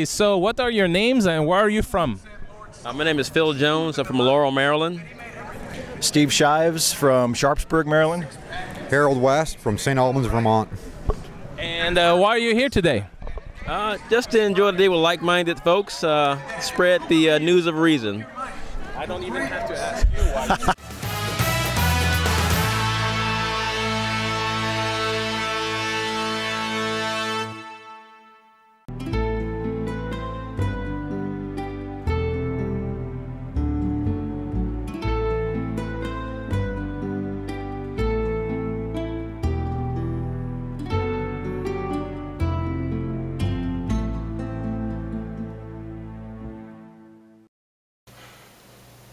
So what are your names and where are you from? My name is Phil Jones. I'm from Laurel, Maryland. Steve Shives from Sharpsburg, Maryland. Harold West from St. Albans, Vermont. And why are you here today? Just to enjoy the day with like-minded folks, spread the news of reason. I don't even have to ask you why.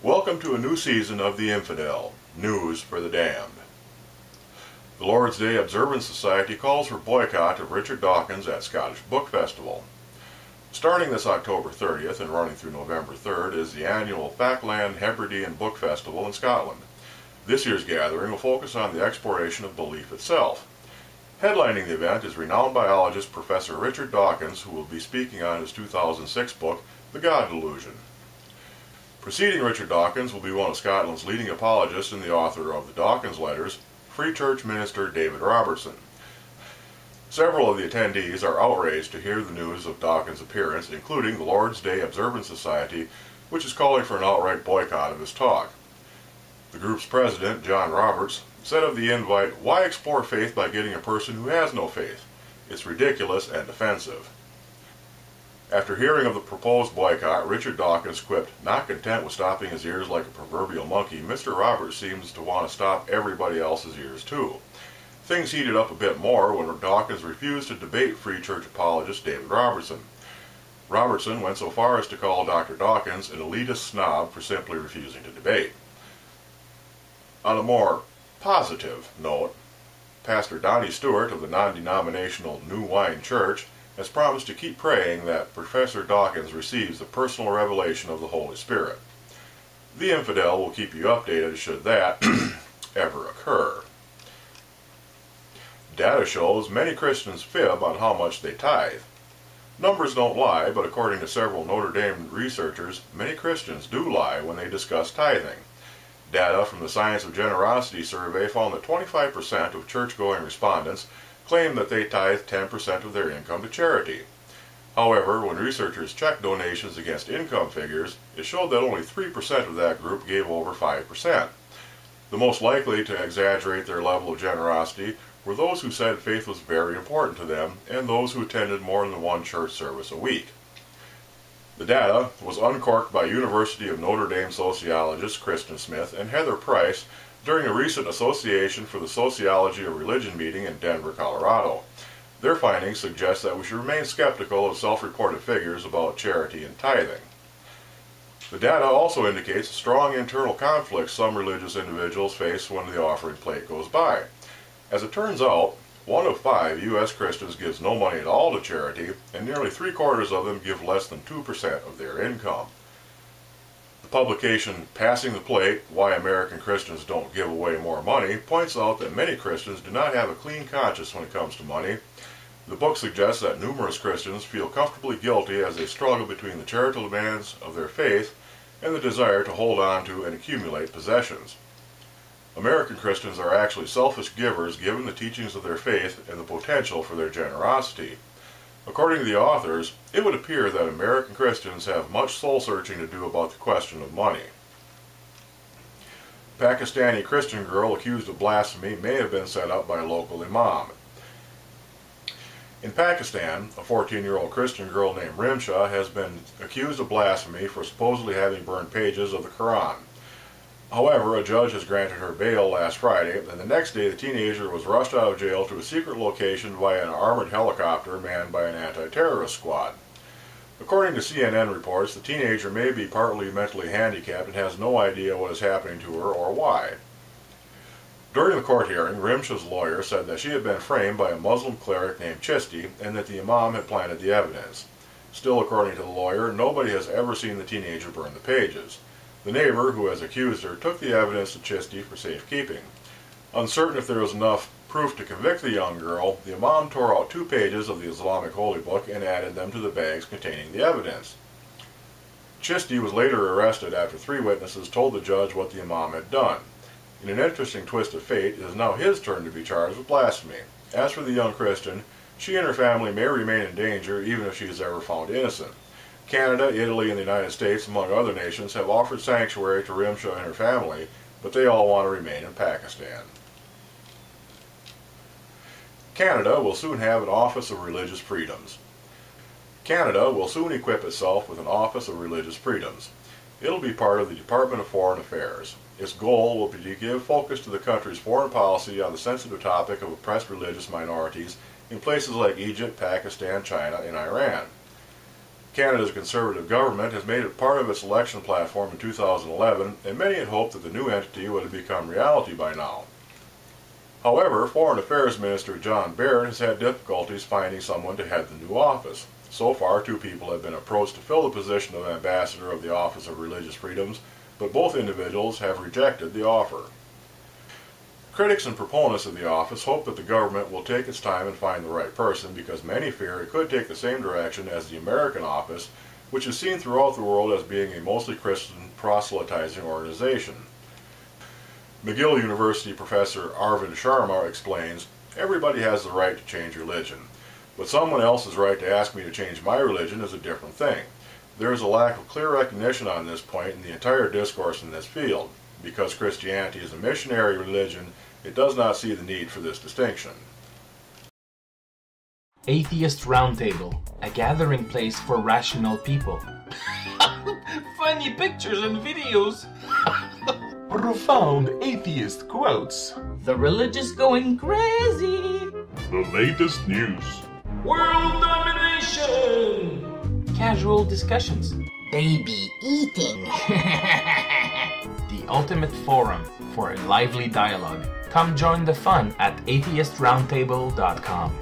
Welcome to a new season of The Infidel, News for the Damned. The Lord's Day Observance Society calls for boycott of Richard Dawkins at Scottish Book Festival. Starting this October 30th and running through November 3rd is the annual Falkland Hebridean Book Festival in Scotland. This year's gathering will focus on the exploration of belief itself. Headlining the event is renowned biologist Professor Richard Dawkins, who will be speaking on his 2006 book, The God Delusion. Preceding Richard Dawkins will be one of Scotland's leading apologists and the author of the Dawkins Letters, Free Church minister David Robertson. Several of the attendees are outraged to hear the news of Dawkins' appearance, including the Lord's Day Observance Society, which is calling for an outright boycott of his talk. The group's president, John Roberts, said of the invite, "Why explore faith by getting a person who has no faith? It's ridiculous and offensive." After hearing of the proposed boycott, Richard Dawkins quipped, "Not content with stopping his ears like a proverbial monkey, Mr. Roberts seems to want to stop everybody else's ears too." Things heated up a bit more when Dawkins refused to debate Free Church apologist David Robertson. Robertson went so far as to call Dr. Dawkins an elitist snob for simply refusing to debate. On a more positive note, Pastor Donnie Stewart of the non-denominational New Wine Church has promised to keep praying that Professor Dawkins receives the personal revelation of the Holy Spirit. The Infidel will keep you updated should that ever occur. Data shows many Christians fib on how much they tithe. Numbers don't lie, but according to several Notre Dame researchers, many Christians do lie when they discuss tithing. Data from the Science of Generosity survey found that 25% of church-going respondents claim that they tithe 10% of their income to charity. However, when researchers checked donations against income figures, it showed that only 3% of that group gave over 5%. The most likely to exaggerate their level of generosity were those who said faith was very important to them and those who attended more than one church service a week. The data was uncorked by University of Notre Dame sociologists Kristen Smith and Heather Price during a recent Association for the Sociology of Religion meeting in Denver, Colorado. Their findings suggest that we should remain skeptical of self-reported figures about charity and tithing. The data also indicates strong internal conflicts some religious individuals face when the offering plate goes by. As it turns out, 1 of 5 U.S. Christians gives no money at all to charity, and nearly 3/4 of them give less than 2% of their income. The publication Passing the Plate, Why American Christians Don't Give Away More Money points out that many Christians do not have a clean conscience when it comes to money. The book suggests that numerous Christians feel comfortably guilty as they struggle between the charitable demands of their faith and the desire to hold on to and accumulate possessions. American Christians are actually selfish givers given the teachings of their faith and the potential for their generosity. According to the authors, it would appear that American Christians have much soul-searching to do about the question of money. A Pakistani Christian girl accused of blasphemy may have been set up by a local imam. In Pakistan, a 14-year-old Christian girl named Rimsha has been accused of blasphemy for supposedly having burned pages of the Quran. However, a judge has granted her bail last Friday, and the next day the teenager was rushed out of jail to a secret location via an armored helicopter manned by an anti-terrorist squad. According to CNN reports, the teenager may be partly mentally handicapped and has no idea what is happening to her or why. During the court hearing, Rimsha's lawyer said that she had been framed by a Muslim cleric named Chisti and that the imam had planted the evidence. Still, according to the lawyer, nobody has ever seen the teenager burn the pages. The neighbor, who has accused her, took the evidence to Chisti for safekeeping. Uncertain if there was enough Proof to convict the young girl, the imam tore out 2 pages of the Islamic holy book and added them to the bags containing the evidence. Chisti was later arrested after 3 witnesses told the judge what the imam had done. In an interesting twist of fate, it is now his turn to be charged with blasphemy. As for the young Christian, she and her family may remain in danger even if she is ever found innocent. Canada, Italy, and the United States, among other nations, have offered sanctuary to Rimsha and her family, but they all want to remain in Pakistan. Canada will soon have an Office of Religious Freedoms. Canada will soon equip itself with an Office of Religious Freedoms. It'll be part of the Department of Foreign Affairs. Its goal will be to give focus to the country's foreign policy on the sensitive topic of oppressed religious minorities in places like Egypt, Pakistan, China, and Iran. Canada's Conservative government has made it part of its election platform in 2011, and many had hoped that the new entity would have become reality by now. However, Foreign Affairs Minister John Baird has had difficulties finding someone to head the new office. So far, 2 people have been approached to fill the position of Ambassador of the Office of Religious Freedoms, but both individuals have rejected the offer. Critics and proponents of the office hope that the government will take its time and find the right person, because many fear it could take the same direction as the American office, which is seen throughout the world as being a mostly Christian proselytizing organization. McGill University professor Arvind Sharma explains, "Everybody has the right to change religion, but someone else's right to ask me to change my religion is a different thing. There is a lack of clear recognition on this point in the entire discourse in this field. Because Christianity is a missionary religion, it does not see the need for this distinction." Atheist Roundtable, a gathering place for rational people. Funny pictures and videos. Profound atheist quotes. The religious going crazy. The latest news. World domination. Casual discussions. Baby eating. The ultimate forum for a lively dialogue. Come join the fun at atheistroundtable.com.